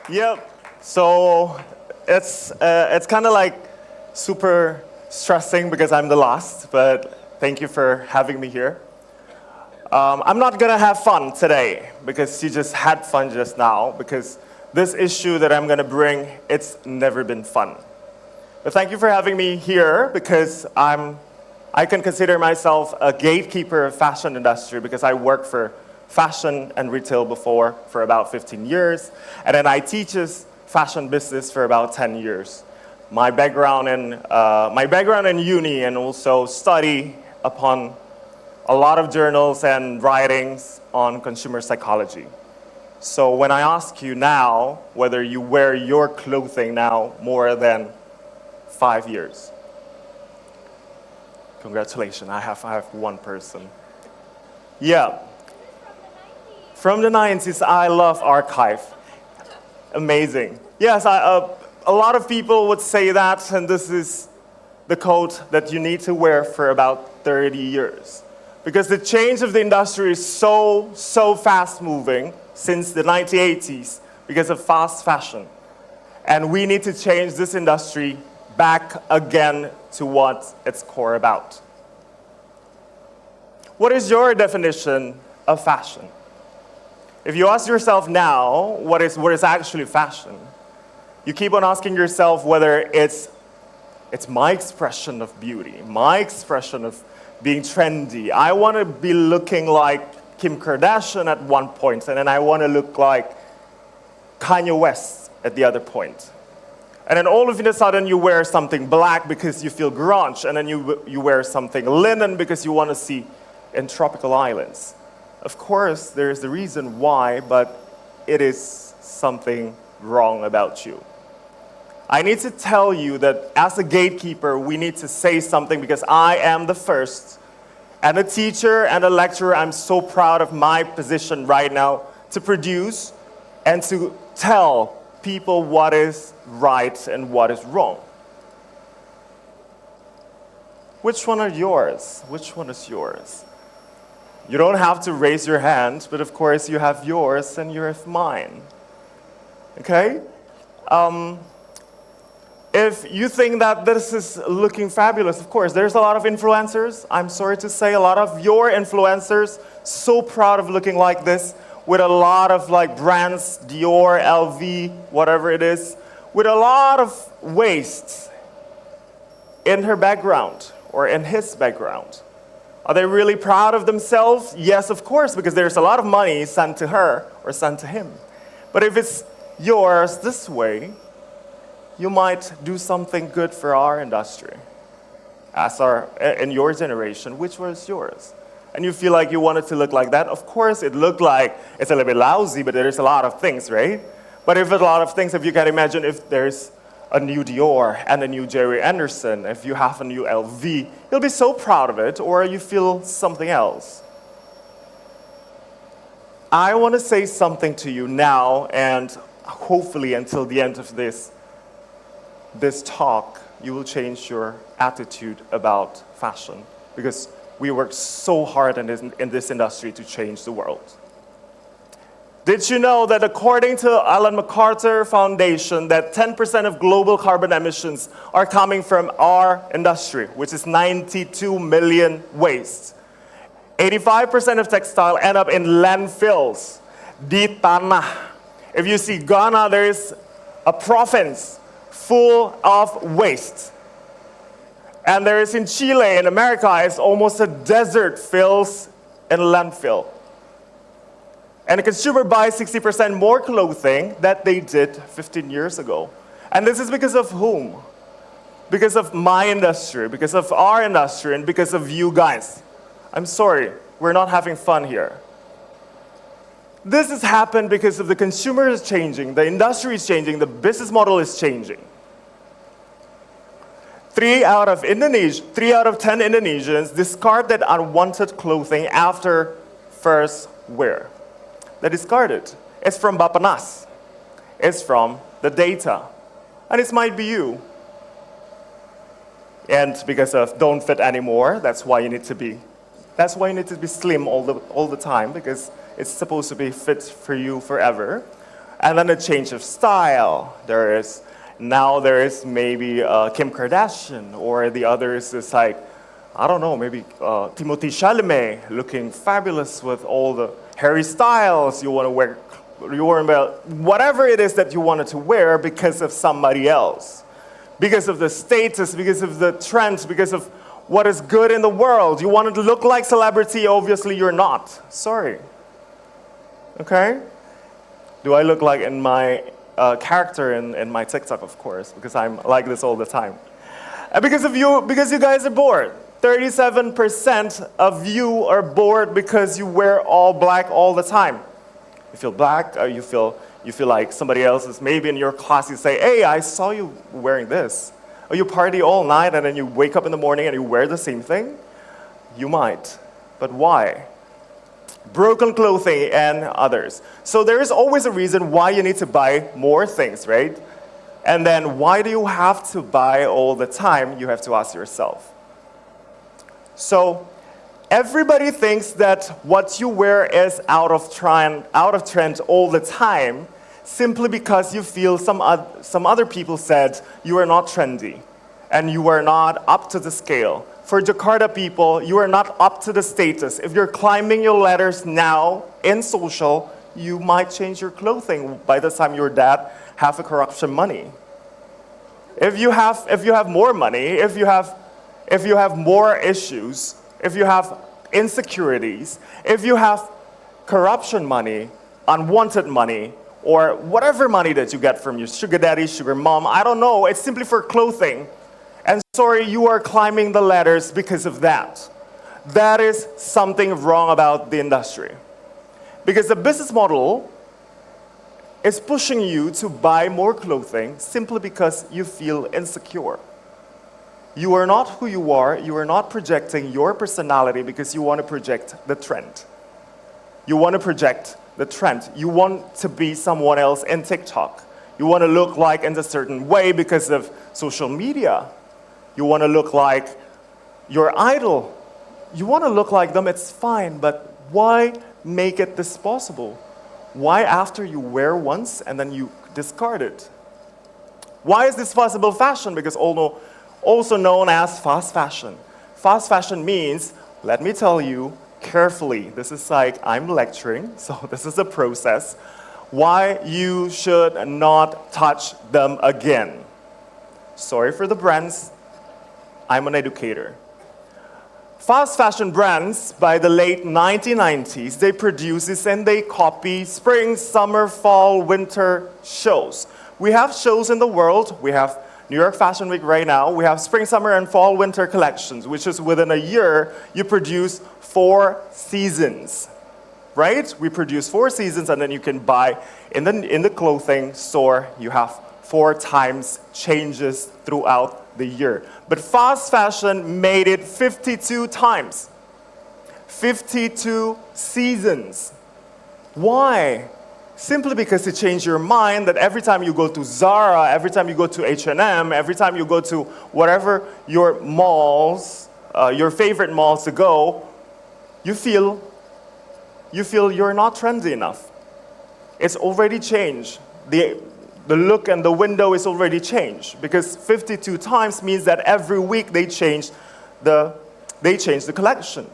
Yep. So it's kind of like super stressing because I'm the last, but thank you for having me here. I'm not gonna have fun today because you just had fun just now because this issue that I'm gonna bring, it's never been fun. But thank you for having me here because I can consider myself a gatekeeper of fashion industry because I worked for fashion and retail before for about 15 years, and then I teaches fashion business for about 10 years. My background in uni and also study upon a lot of journals and writings on consumer psychology. So when I ask you now whether you wear your clothing now more than 5 years, congratulations, I have one person. Yeah, from the 90s, I love archive. Amazing. Yes, a lot of people would say that, and this is the coat that you need to wear for about 30 years. Because the change of the industry is so fast moving since the 1980s because of fast fashion. And we need to change this industry back again to what it's core about. What is your definition of fashion? If you ask yourself now what is actually fashion, you keep on asking yourself whether it's my expression of beauty, my expression of being trendy. I want to be looking like Kim Kardashian at one point, and then I want to look like Kanye West at the other point. And then all of a sudden you wear something black because you feel grunge, and then you wear something linen because you want to see in tropical islands. Of course, there's the reason why, but it is something wrong about you. I need to tell you that as a gatekeeper, we need to say something because I am the first. And a teacher and a lecturer, I'm so proud of my position right now to produce and to tell people what is right and what is wrong. Which one are yours? Which one is yours? You don't have to raise your hand, but of course you have yours and you have mine. Okay? If you think that this is looking fabulous, of course, there's a lot of influencers. I'm sorry to say, a lot of your influencers, so proud of looking like this, with a lot of like brands, Dior, LV, whatever it is, with a lot of waste in her background or in his background. Are they really proud of themselves? Yes, of course, because there's a lot of money sent to her or sent to him. But if it's yours this way, you might do something good for our industry. In your generation, which was yours? And you feel like you want it to look like that. Of course, it looked like it's a little bit lousy, but there's a lot of things, right? But if a lot of things, if you can imagine if there's a new Dior and a new Jerry Anderson, if you have a new LV, you'll be so proud of it, or you feel something else. I want to say something to you now, and hopefully until the end of this talk, you will change your attitude about fashion, because we work so hard in this industry to change the world. Did you know that according to Ellen MacArthur Foundation, that 10% of global carbon emissions are coming from our industry, which is 92 million wastes. 85% of textile end up in landfills, di tanah. If you see Ghana, there is a province full of waste. And there is in Chile, in America, it's almost a desert fills in landfill. And the consumer buys 60% more clothing than they did 15 years ago. And this is because of whom? Because of my industry, because of our industry, and because of you guys. I'm sorry, we're not having fun here. This has happened because of the consumer is changing, the industry is changing, the business model is changing. 3 out of 10 Indonesians discard that unwanted clothing after first wear. They discard it. It's from Bapenas. It's from the data. And it might be you. And because of don't fit anymore, that's why you need to be slim all the time, because it's supposed to be fit for you forever. And then a change of style. Now there is maybe Kim Kardashian, or the others is like, I don't know, maybe Timothée Chalamet looking fabulous with all the Harry Styles you want to wear, whatever it is that you wanted to wear because of somebody else. Because of the status, because of the trends, because of what is good in the world. You wanted to look like celebrity, obviously you're not. Sorry. Okay? Do I look like in my character in my TikTok, of course, because I'm like this all the time. And because you guys are bored. 37% of you are bored because you wear all black all the time. You feel black, or you feel like somebody else is maybe in your class, you say, hey, I saw you wearing this. Or you party all night and then you wake up in the morning and you wear the same thing? You might. But why? Broken clothing and others. So there is always a reason why you need to buy more things, right? And then why do you have to buy all the time? You have to ask yourself. So everybody thinks that what you wear is out of trend all the time, simply because you feel some other people said you are not trendy and you are not up to the scale. For Jakarta people, you are not up to the status. If you're climbing your ladders now in social, you might change your clothing by the time your dad have a corruption money. If you have more money, if you have more issues, if you have insecurities, if you have corruption money, unwanted money, or whatever money that you get from your sugar daddy, sugar mom, I don't know, it's simply for clothing. And sorry, you are climbing the ladders because of that. That is something wrong about the industry. Because the business model is pushing you to buy more clothing simply because you feel insecure. You are not who you are not projecting your personality because you want to project the trend. You want to project the trend. You want to be someone else in TikTok. You want to look like in a certain way because of social media. You want to look like your idol. You want to look like them, it's fine, but why make it this possible? Why after you wear once and then you discard it? Why is this possible fashion? Because also known as fast fashion. Fast fashion means, let me tell you carefully, this is like I'm lecturing, so this is a process, why you should not touch them again. Sorry for the brands, I'm an educator. Fast fashion brands, by the late 1990s, they produce this and they copy spring, summer, fall, winter shows. We have shows in the world. We have New York Fashion Week right now. We have spring, summer, and fall, winter collections, which is within a year, you produce 4 seasons, right? We produce 4 seasons, and then you can buy in the clothing store, you have 4 times changes throughout the year. But fast fashion made it 52 times. 52 seasons. Why? Simply because it changed your mind that every time you go to Zara, every time you go to H&M, every time you go to whatever your malls, your favorite malls to go, you feel you're not trendy enough. It's already changed. The look and the window is already changed because 52 times means that every week they change the collection.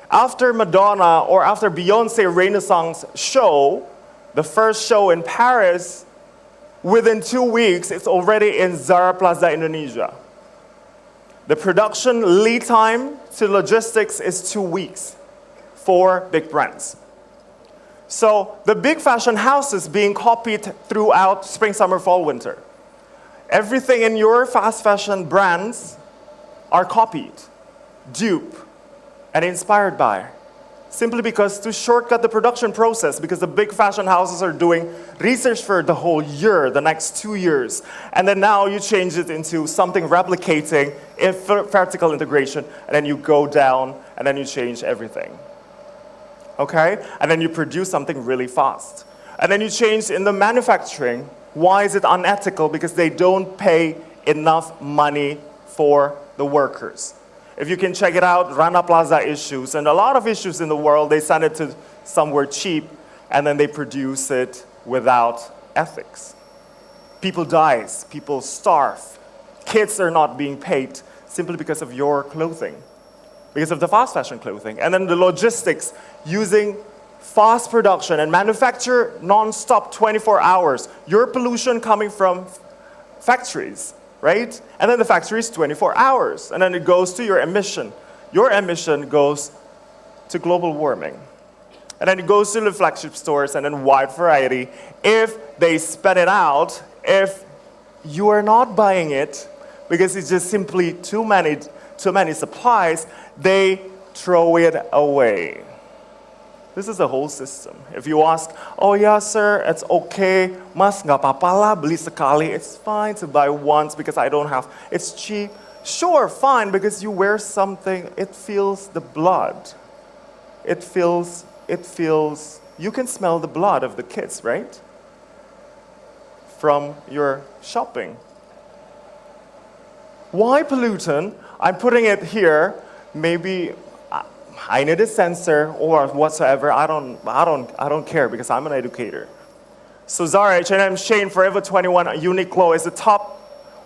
After Madonna or after Beyonce Renaissance show, the first show in Paris, within 2 weeks, it's already in Zara Plaza, Indonesia. The production lead time to logistics is 2 weeks for big brands. So the big fashion houses being copied throughout spring, summer, fall, winter. Everything in your fast fashion brands are copied, dupe, and inspired by. Simply because to shortcut the production process, because the big fashion houses are doing research for the whole year, the next 2 years, and then now you change it into something replicating in vertical integration, and then you go down, and then you change everything. Okay? And then you produce something really fast. And then you change in the manufacturing. Why is it unethical? Because they don't pay enough money for the workers. If you can check it out, Rana Plaza issues, and a lot of issues in the world, they send it to somewhere cheap, and then they produce it without ethics. People die, people starve, kids are not being paid simply because of your clothing, because of the fast fashion clothing. And then the logistics using fast production and manufacture non-stop 24 hours. Your pollution coming from factories, right? And then the factory is 24 hours. And then it goes to your emission. Your emission goes to global warming. And then it goes to the flagship stores and then wide variety. If they spend it out, if you are not buying it, because it's just simply too many supplies, they throw it away. This is the whole system. If you ask, oh yeah, sir, it's okay, mas nggak apa-apa lah beli sekali. It's fine to buy once because I don't have. It's cheap. Sure, fine, because you wear something. It feels the blood. It feels. You can smell the blood of the kids, right? From your shopping. Why pollutant? I'm putting it here. Maybe I need a sensor or whatsoever. I don't care because I'm an educator. So Zara, H&M, Shein, Forever 21, Uniqlo is the top.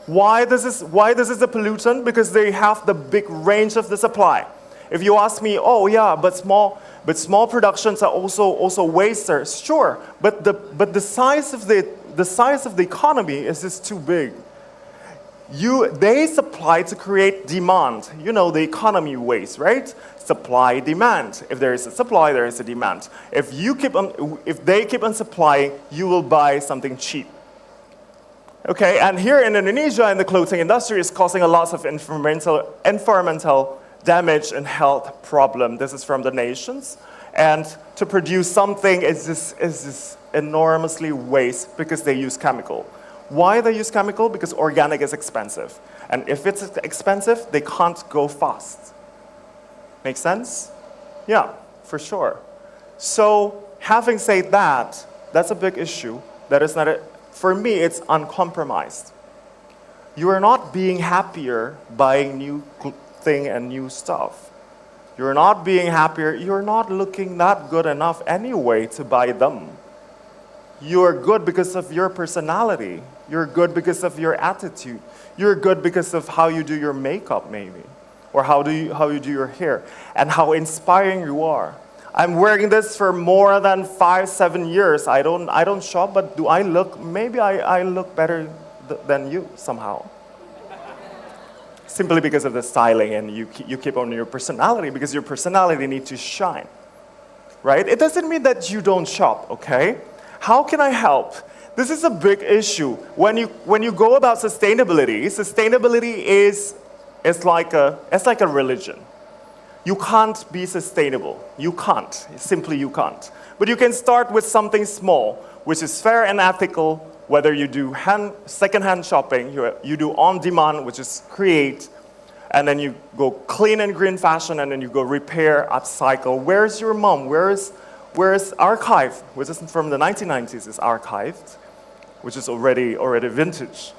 Why this is a pollutant? Because they have the big range of the supply. If you ask me, oh yeah, but small productions are also wasters. Sure, but the size of the economy is just too big. They supply to create demand. You know the economy ways, right? Supply, demand. If there is a supply, there is a demand. If they keep on supplying, you will buy something cheap. Okay, and here in Indonesia, in the clothing industry, is causing a lot of environmental damage and health problem. This is from the nations. And to produce something is just enormously waste because they use chemical. Why they use chemical? Because organic is expensive. And if it's expensive, they can't go fast. Make sense? Yeah, for sure. So having said that, that's a big issue. That is not for me, it's uncompromised. You are not being happier buying new thing and new stuff. You're not being happier. You're not looking that good enough anyway to buy them. You're good because of your personality. You're good because of your attitude. You're good because of how you do your makeup, maybe, or how you do your hair, and how inspiring you are. I'm wearing this for more than 5-7 years. I don't shop, but do I look? Maybe I look better than you somehow. Simply because of the styling, and you keep on your personality, because your personality needs to shine, right? It doesn't mean that you don't shop, okay? How can I help? This is a big issue. When you go about sustainability is like a religion. You can't be sustainable. You can't. Simply you can't. But you can start with something small, which is fair and ethical, whether you do second-hand shopping, you do on-demand, which is create, and then you go clean and green fashion, and then you go repair, upcycle. Where's your mom? Where's archive, which is from the 1990s, is archived, which is already vintage.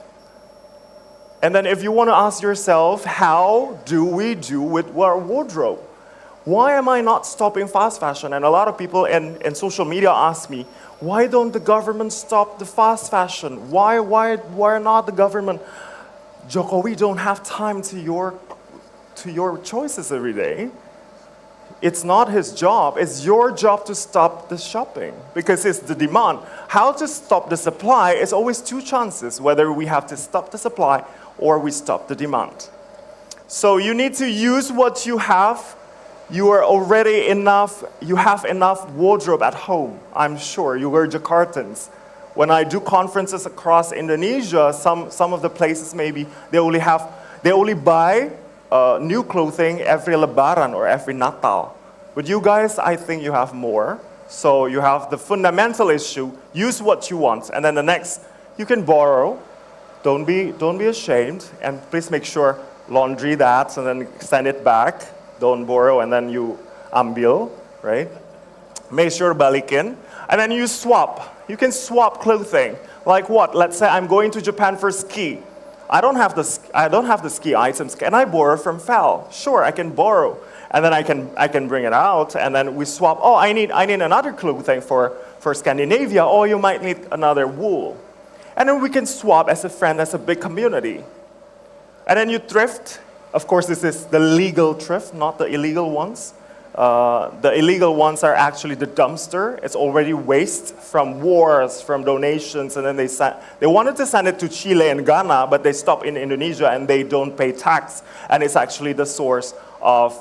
And then if you want to ask yourself, how do we do with our wardrobe? Why am I not stopping fast fashion? And a lot of people in social media ask me, why don't the government stop the fast fashion? Why not the government? Jokowi don't have time to your choices every day. It's not his job. It's your job to stop the shopping because it's the demand. How to stop the supply is always two chances, whether we have to stop the supply or we stop the demand. So you need to use what you have. You are already enough. You have enough wardrobe at home. I'm sure you wear Jakartans. When I do conferences across Indonesia, some of the places maybe they only buy new clothing every Lebaran or every Natal. But you guys, I think you have more. So you have the fundamental issue, use what you want. And then the next, you can borrow. Don't be ashamed. And please make sure laundry that and then send it back. Don't borrow and then you ambil, right? Make sure balikin. And then you swap. You can swap clothing. Like what? Let's say I'm going to Japan for ski. I don't have the ski items. Can I borrow from Fal? Sure, I can borrow. And then I can bring it out, and then we swap. Oh, I need another clothing for Scandinavia. Oh, you might need another wool. And then we can swap as a friend, as a big community. And then you thrift. Of course, this is the legal thrift, not the illegal ones. The illegal ones are actually the dumpster. It's already waste from wars, from donations, and then they wanted to send it to Chile and Ghana, but they stop in Indonesia and they don't pay tax, and it's actually the source of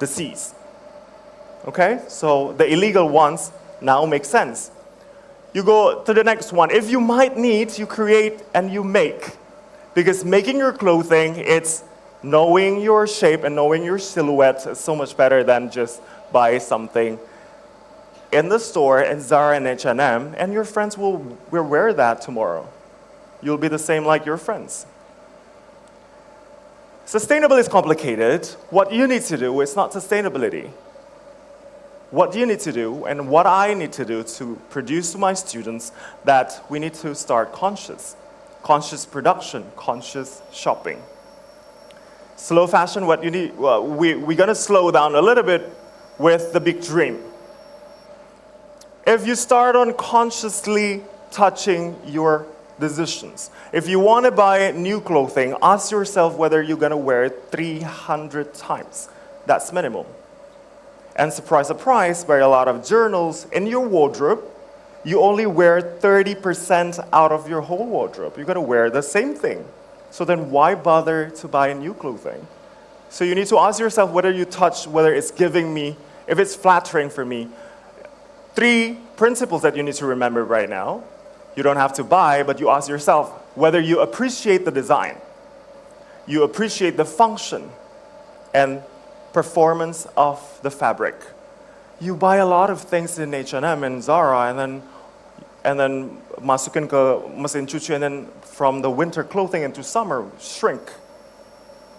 disease. Okay, so the illegal ones now make sense. You go to the next one. If you might need, you create and you make. Because making your clothing, it's knowing your shape and knowing your silhouette is so much better than just buy something in the store in Zara and H&M, and your friends will wear that tomorrow. You'll be the same like your friends. Sustainable is complicated. What you need to do is not sustainability. What you need to do and what I need to do to produce to my students that we need to start conscious production, conscious shopping. Slow fashion, what you need, well, we're going to slow down a little bit with the big dream. If you start on consciously touching your decisions, if you want to buy new clothing, ask yourself whether you're going to wear it 300 times. That's minimum. And surprise, surprise, by a lot of journals in your wardrobe, you only wear 30% out of your whole wardrobe. You're going to wear the same thing. So then why bother to buy new clothing? So you need to ask yourself whether you touch, whether it's giving me, if it's flattering for me. 3 principles that you need to remember right now. You don't have to buy, but you ask yourself whether you appreciate the design, you appreciate the function and performance of the fabric. You buy a lot of things in H&M and Zara, and then masukin ke mesin cuci, and then from the winter clothing into summer, shrink,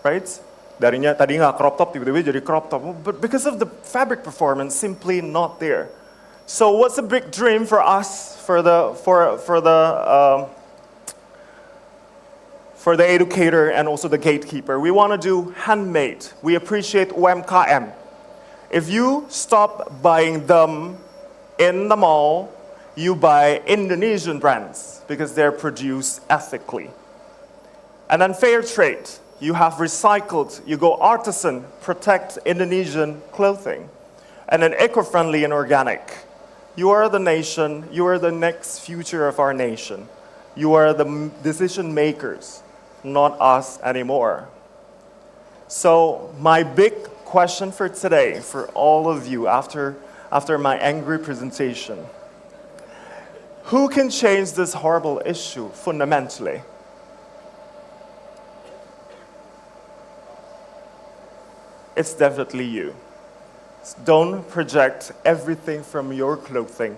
right? Darinya tadi nggak crop top, tiba-tiba jadi crop top. But because of the fabric performance, simply not there. So what's a big dream for us, for the educator and also the gatekeeper? We want to do handmade. We appreciate UMKM. If you stop buying them in the mall, you buy Indonesian brands because they're produced ethically. And then fair trade. You have recycled, you go artisan, protect Indonesian clothing. And then eco-friendly and organic. You are the nation, you are the next future of our nation. You are the decision makers, not us anymore. So my big question for today, for all of you after my angry presentation, who can change this horrible issue fundamentally? It's definitely you. Don't project everything from your clothing.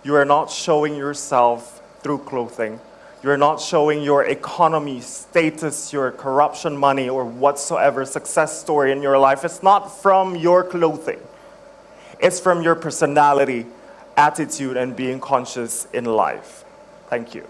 You are not showing yourself through clothing. You are not showing your economy, status, your corruption money, or whatsoever success story in your life. It's not from your clothing. It's from your personality, attitude, and being conscious in life. Thank you.